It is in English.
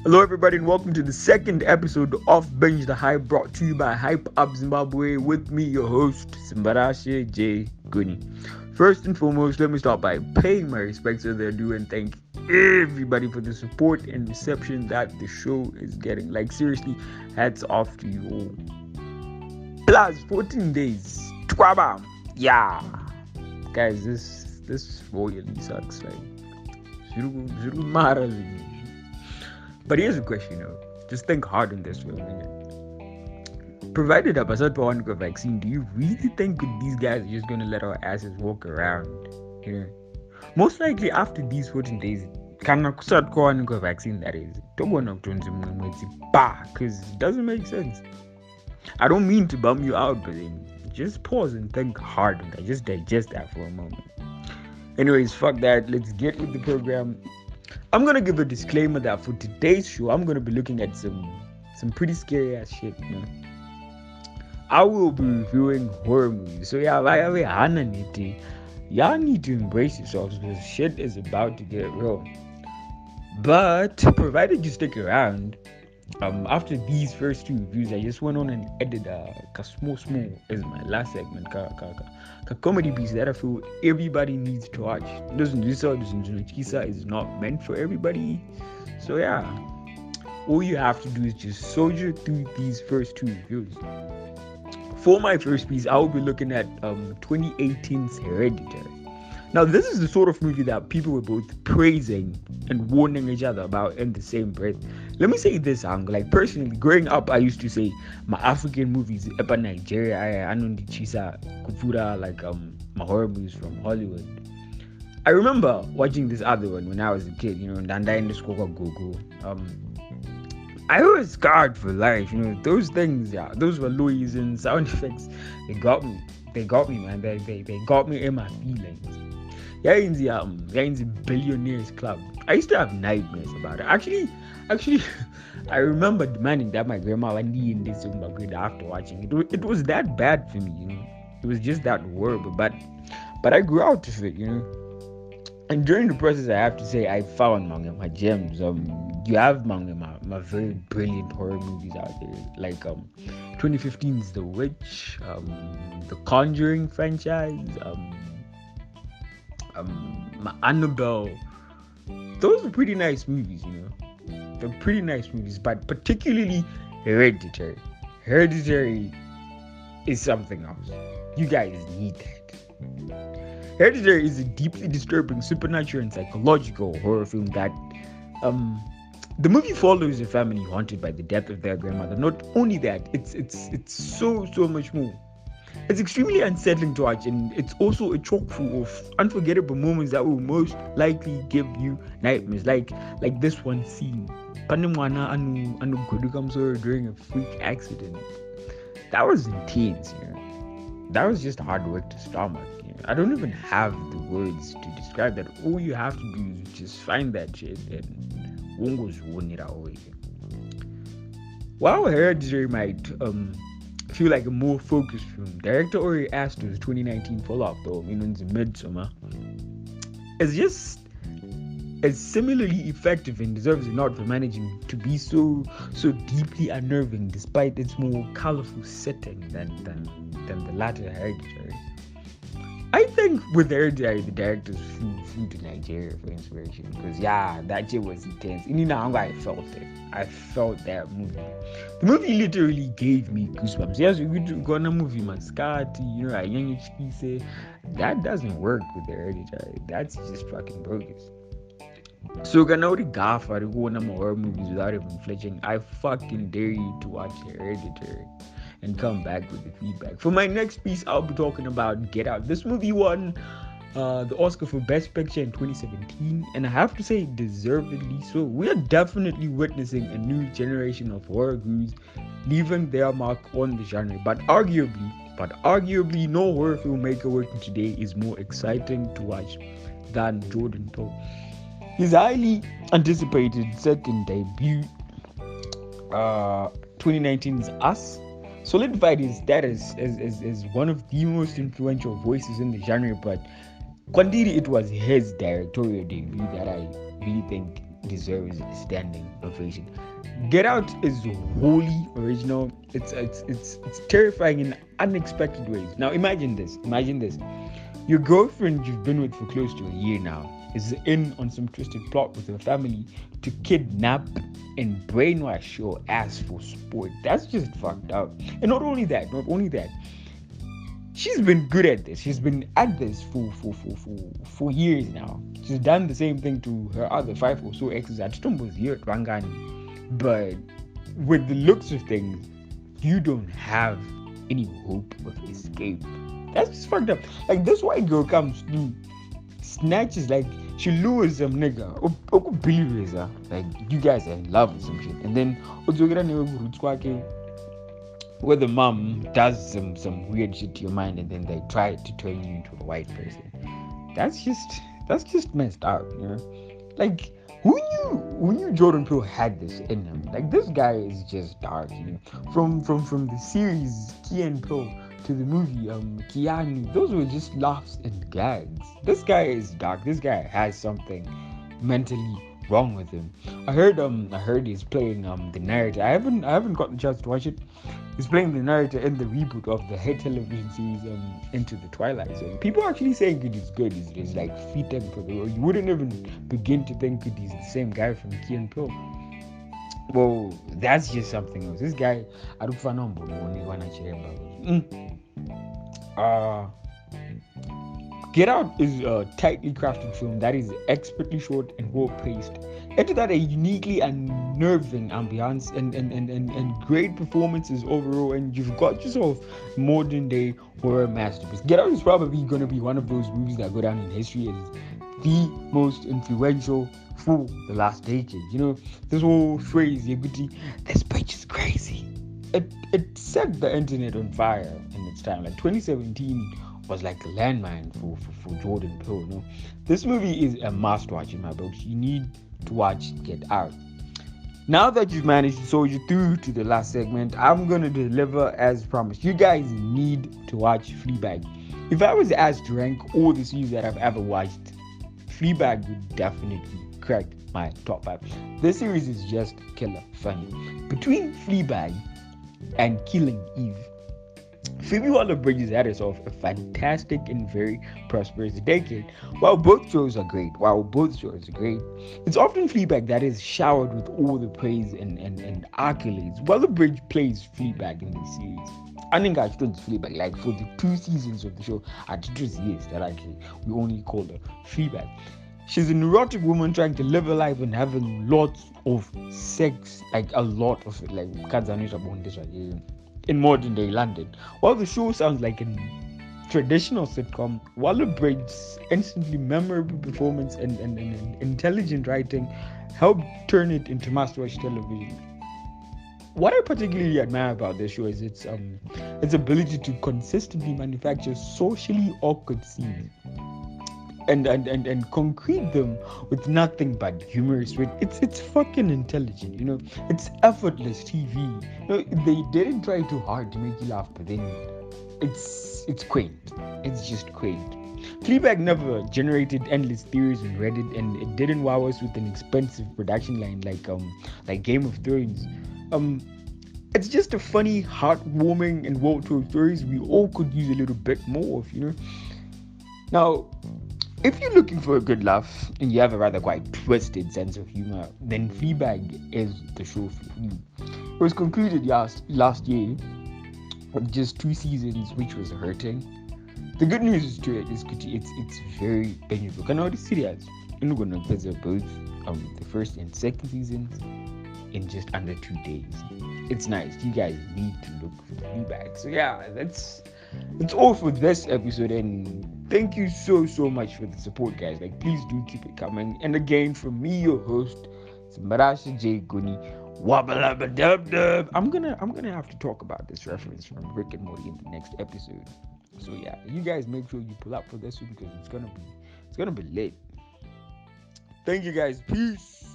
Hello everybody and welcome to the second episode of Binge the Hype, brought to you by Up Zimbabwe, with me, your host, Simbarashe J Goni. First and foremost, let me start by paying my respects to their due and thank everybody for the support and reception that the show is getting. Like, seriously, hats off to you all. Plus 14 days. Twabam. Yeah. Guys, this royally sucks. Like, zero matters. But here's a question, just think hard on this for a minute. Provided a passport vaccine, do you really think these guys are just going to let our asses walk around? Most likely after these 14 days, because that is, because it doesn't make sense. I don't mean to bum you out, but then just pause and think hard on that. Just digest that for a moment. Anyways, fuck that. Let's get with the program. I'm gonna give a disclaimer that for today's show, I'm gonna be looking at some pretty scary ass shit. I will be reviewing horror movies, so yeah, y'all need to embrace yourselves because shit is about to get real. But provided you stick around, after these first two reviews, I just went on and edited a small as my last segment, a comedy piece that I feel everybody needs to watch. This is not meant for everybody, so yeah, all you have to do is just soldier through these first two reviews. For my first piece, I will be looking at 2018's Hereditary. Now, this is the sort of movie that people were both praising and warning each other about in the same breath. Let me say this, like personally, growing up, I used to say my African movies, about Nigeria, I know the chisa kufura, like my horror movies from Hollywood. I remember watching this other one when I was a kid, Ndanda in the school Gogo. I was scarred for life, those things, those were noise and sound effects. They got me, man. They got me in my feelings. Yeah, in the Billionaires Club. I used to have nightmares about it. Actually, I remember demanding that my grandma went in this after watching it. It was that bad for me, It was just that horrible. But I grew out of it, And during the process, I have to say, I found my gems. You have my very brilliant horror movies out there, like 2015's The Witch, the Conjuring franchise, my Annabelle. Those are pretty nice movies, They're pretty nice movies, but particularly Hereditary. Hereditary is something else. You guys need that. Hereditary is a deeply disturbing supernatural and psychological horror film that the movie follows a family haunted by the death of their grandmother. Not only that, it's so much more. It's extremely unsettling to watch, and it's also a chock full of unforgettable moments that will most likely give you nightmares. Like this one scene, Panimwana anu Godukam during a freak accident. That was intense, That was just hard work to stomach. I don't even have the words to describe that. All you have to do is just find that shit and wongo's won it away. While Hereditary might feel like a more focused film, director Ari Aster's 2019 follow-up though, the Midsomer, is just as similarly effective and deserves a nod for managing to be so deeply unnerving despite its more colorful setting than the latter Hereditary. I think with Hereditary, the directors flew to Nigeria for inspiration because that shit was intense. And I felt it. I felt that movie. The movie literally gave me goosebumps. Yes, we go on a movie, Mascati, say that doesn't work with Hereditary. That's just fucking bogus. So Ganori Gaffa to go on horror movies without even flinching. I fucking dare you to watch Hereditary and come back with the feedback. For my next piece, I'll be talking about Get Out. This movie won the Oscar for Best Picture in 2017, and I have to say, deservedly so. We are definitely witnessing a new generation of horror gurus leaving their mark on the genre. But arguably, no horror filmmaker working today is more exciting to watch than Jordan Peele. His highly anticipated second debut, 2019's Us, solidified his status as one of the most influential voices in the genre. But Kwandiri, it was his directorial debut that I really think deserves a standing ovation. Get Out is wholly original. It's terrifying in unexpected ways. Now imagine this. Imagine this. Your girlfriend you've been with for close to a year now is in on some twisted plot with her family to kidnap and brainwash your ass for sport. That's just fucked up. And not only that, she's been good at this. She's been at this for years now. She's done the same thing to her other 5 or so exes at Stumbo's here at Wangani. But with the looks of things, you don't have any hope of escape. That's just fucked up. Like, this white girl comes through, snatches, like, she lures some nigga. Like, you guys are in love with some shit. And then, where the mom does some weird shit to your mind, and then they try to turn you into a white person. That's just messed up, you know? Like, who knew Jordan Peele had this in him? Like, this guy is just dark, you know? From the series Key and Peele to the movie Keanu, those were just laughs and gags. This guy is dark. This guy has something mentally wrong with him. I heard he's playing the narrator. I haven't gotten a chance to watch it. He's playing the narrator in the reboot of the hit television series Into the Twilight Zone. People are actually saying it is good. It's like fitting for the role. You wouldn't even begin to think that he's the same guy from Key and Peele. Well, that's just something else. This guy, I don't know. Get Out is a tightly crafted film that is expertly shot and well-paced. Add to that a uniquely unnerving ambience and great performances overall, and you've got yourself modern-day horror masterpiece. Get Out is probably going to be one of those movies that go down in history as the most influential for the last decade. You know, this whole phrase, this bitch is crazy. It set the internet on fire in its time. Like 2017 was like a landmine for Jordan Peele. You know? This movie is a must watch in my books. You need to watch Get Out. Now that you've managed to soldier through to the last segment, I'm going to deliver as promised. You guys need to watch Fleabag. If I was asked to rank all the series that I've ever watched, Fleabag would definitely crack my top 5. This series is just killer funny. Between Fleabag and Killing Eve, Phoebe Waller-Bridge had herself a fantastic and very prosperous decade. While both shows are great, it's often Fleabag that is showered with all the praise and accolades. Waller-Bridge plays Fleabag in this series. I think I stood Fleabag, like for the 2 seasons of the show, I just years that actually we only call her Fleabag. She's a neurotic woman trying to live a life and having lots of sex, like a lot of it, like in modern day London. While the show sounds like a traditional sitcom, Waller-Bridge's instantly memorable performance and intelligent writing helped turn it into must-watch television. What I particularly admire about this show is its ability to consistently manufacture socially awkward scenes and concrete them with nothing but humorous wit. It's fucking intelligent, you know. It's effortless TV. You know, they didn't try too hard to make you laugh, but then it's quaint. It's just quaint. Fleabag never generated endless theories on Reddit, and it didn't wow us with an expensive production line like Game of Thrones. It's just a funny, heartwarming, and well-told stories we all could use a little bit more of, you know. Now, if you're looking for a good laugh and you have a rather quite twisted sense of humor, then Fleabag is the show for you. It was concluded last year with just 2 seasons, which was hurting. The good news to it is it's very bingeable. Can I serious? I'm gonna visit both the first and second seasons in just under 2 days. It's nice. You guys need to look for Fleabag. So yeah, that's all for this episode, and thank you so much for the support, guys. Like, please do keep it coming. And again, from me, your host, Simbarashe J Goni, wabba-labba-dub-dub. I'm gonna have to talk about this reference from Rick and Morty in the next episode. So yeah, you guys make sure you pull up for this one because it's gonna be lit. Thank you guys. Peace.